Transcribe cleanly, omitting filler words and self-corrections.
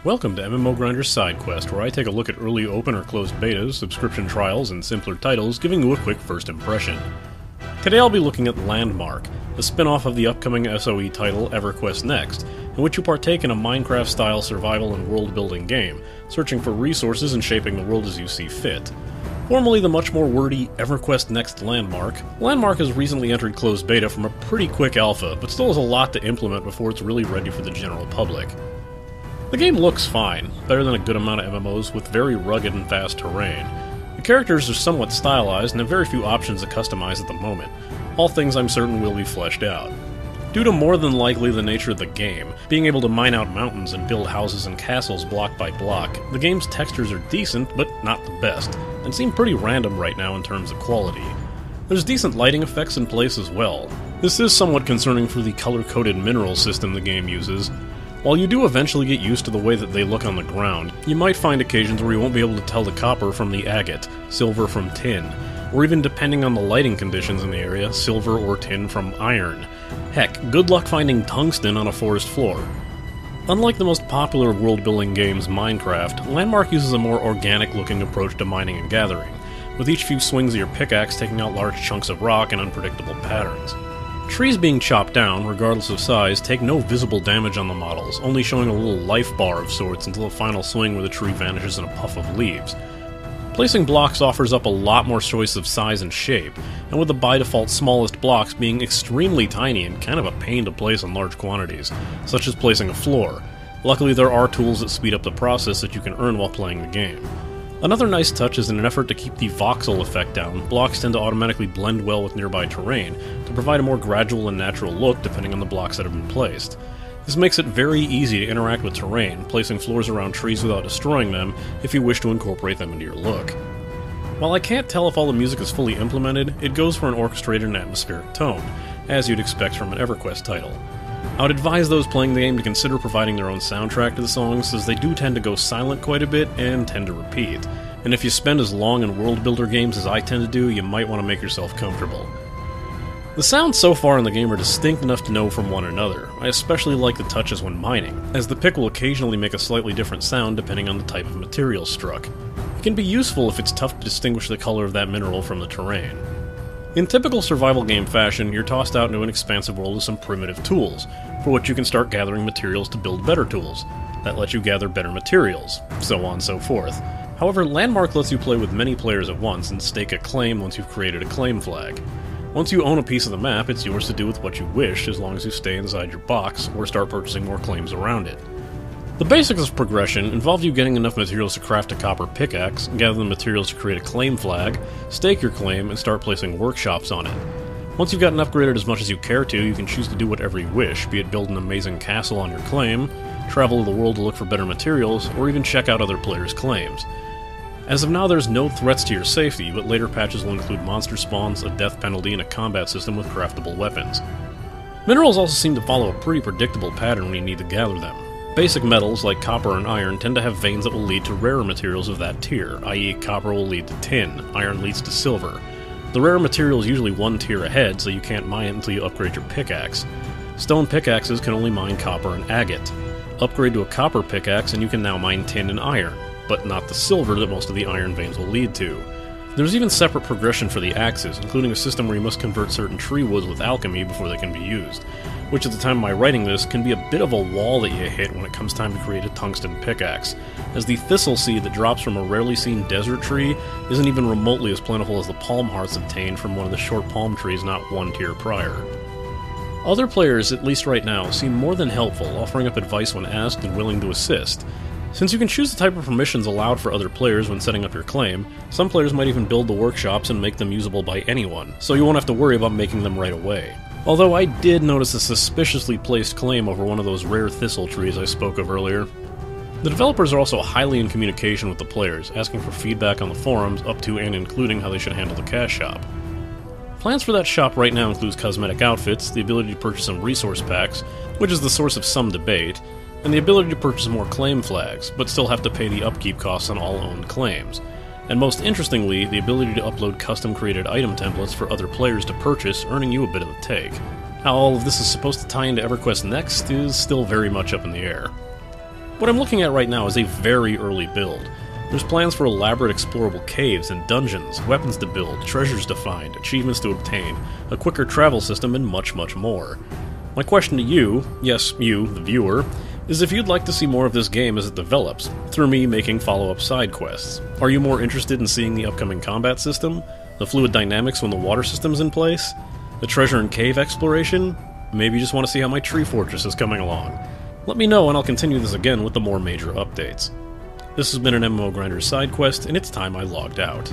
Welcome to MMO Grinder Sidequest, where I take a look at early open or closed betas, subscription trials, and simpler titles, giving you a quick first impression. Today I'll be looking at Landmark, a spin-off of the upcoming SOE title Everquest Next, in which you partake in a Minecraft-style survival and world-building game, searching for resources and shaping the world as you see fit. Formerly the much more wordy Everquest Next Landmark, Landmark has recently entered closed beta from a pretty quick alpha, but still has a lot to implement before it's really ready for the general public. The game looks fine, better than a good amount of MMOs with very rugged and fast terrain. The characters are somewhat stylized and have very few options to customize at the moment, all things I'm certain will be fleshed out. Due to more than likely the nature of the game, being able to mine out mountains and build houses and castles block by block, the game's textures are decent, but not the best, and seem pretty random right now in terms of quality. There's decent lighting effects in place as well. This is somewhat concerning for the color-coded mineral system the game uses. While you do eventually get used to the way that they look on the ground, you might find occasions where you won't be able to tell the copper from the agate, silver from tin, or even depending on the lighting conditions in the area, silver or tin from iron. Heck, good luck finding tungsten on a forest floor. Unlike the most popular world-building games, Minecraft, Landmark uses a more organic-looking approach to mining and gathering, with each few swings of your pickaxe taking out large chunks of rock in unpredictable patterns. Trees being chopped down, regardless of size, take no visible damage on the models, only showing a little life bar of sorts until a final swing where the tree vanishes in a puff of leaves. Placing blocks offers up a lot more choice of size and shape, and with the by-default smallest blocks being extremely tiny and kind of a pain to place in large quantities, such as placing a floor. Luckily there are tools that speed up the process that you can earn while playing the game. Another nice touch is in an effort to keep the voxel effect down, blocks tend to automatically blend well with nearby terrain, to provide a more gradual and natural look depending on the blocks that have been placed. This makes it very easy to interact with terrain, placing floors around trees without destroying them if you wish to incorporate them into your look. While I can't tell if all the music is fully implemented, it goes for an orchestrated and atmospheric tone, as you'd expect from an Everquest title. I would advise those playing the game to consider providing their own soundtrack to the songs, as they do tend to go silent quite a bit and tend to repeat. And if you spend as long in world builder games as I tend to do, you might want to make yourself comfortable. The sounds so far in the game are distinct enough to know from one another. I especially like the touches when mining, as the pick will occasionally make a slightly different sound depending on the type of material struck. It can be useful if it's tough to distinguish the color of that mineral from the terrain. In typical survival game fashion, you're tossed out into an expansive world with some primitive tools, for which you can start gathering materials to build better tools. That lets you gather better materials, so on and so forth. However, Landmark lets you play with many players at once and stake a claim once you've created a claim flag. Once you own a piece of the map, it's yours to do with what you wish, as long as you stay inside your box, or start purchasing more claims around it. The basics of progression involve you getting enough materials to craft a copper pickaxe, gather the materials to create a claim flag, stake your claim, and start placing workshops on it. Once you've gotten upgraded as much as you care to, you can choose to do whatever you wish, be it build an amazing castle on your claim, travel to the world to look for better materials, or even check out other players' claims. As of now, there's no threats to your safety, but later patches will include monster spawns, a death penalty, and a combat system with craftable weapons. Minerals also seem to follow a pretty predictable pattern when you need to gather them. Basic metals, like copper and iron, tend to have veins that will lead to rarer materials of that tier, i.e. copper will lead to tin, iron leads to silver. The rare material is usually one tier ahead, so you can't mine it until you upgrade your pickaxe. Stone pickaxes can only mine copper and agate. Upgrade to a copper pickaxe and you can now mine tin and iron, but not the silver that most of the iron veins will lead to. There's even separate progression for the axes, including a system where you must convert certain tree woods with alchemy before they can be used, which at the time of my writing this can be a bit of a wall that you hit when it comes time to create a tungsten pickaxe, as the thistle seed that drops from a rarely seen desert tree isn't even remotely as plentiful as the palm hearts obtained from one of the short palm trees not one tier prior. Other players, at least right now, seem more than helpful, offering up advice when asked and willing to assist. Since you can choose the type of permissions allowed for other players when setting up your claim, some players might even build the workshops and make them usable by anyone, so you won't have to worry about making them right away. Although I did notice a suspiciously placed claim over one of those rare thistle trees I spoke of earlier. The developers are also highly in communication with the players, asking for feedback on the forums up to and including how they should handle the cash shop. Plans for that shop right now includes cosmetic outfits, the ability to purchase some resource packs, which is the source of some debate, and the ability to purchase more claim flags, but still have to pay the upkeep costs on all owned claims. And most interestingly, the ability to upload custom-created item templates for other players to purchase, earning you a bit of a take. How all of this is supposed to tie into Everquest Next is still very much up in the air. What I'm looking at right now is a very early build. There's plans for elaborate explorable caves and dungeons, weapons to build, treasures to find, achievements to obtain, a quicker travel system, and much, much more. My question to you, yes, you, the viewer, is if you'd like to see more of this game as it develops, through me making follow-up side quests. Are you more interested in seeing the upcoming combat system? The fluid dynamics when the water system's in place? The treasure and cave exploration? Maybe you just want to see how my tree fortress is coming along. Let me know and I'll continue this again with the more major updates. This has been an MMO Grinder Sidequest, and it's time I logged out.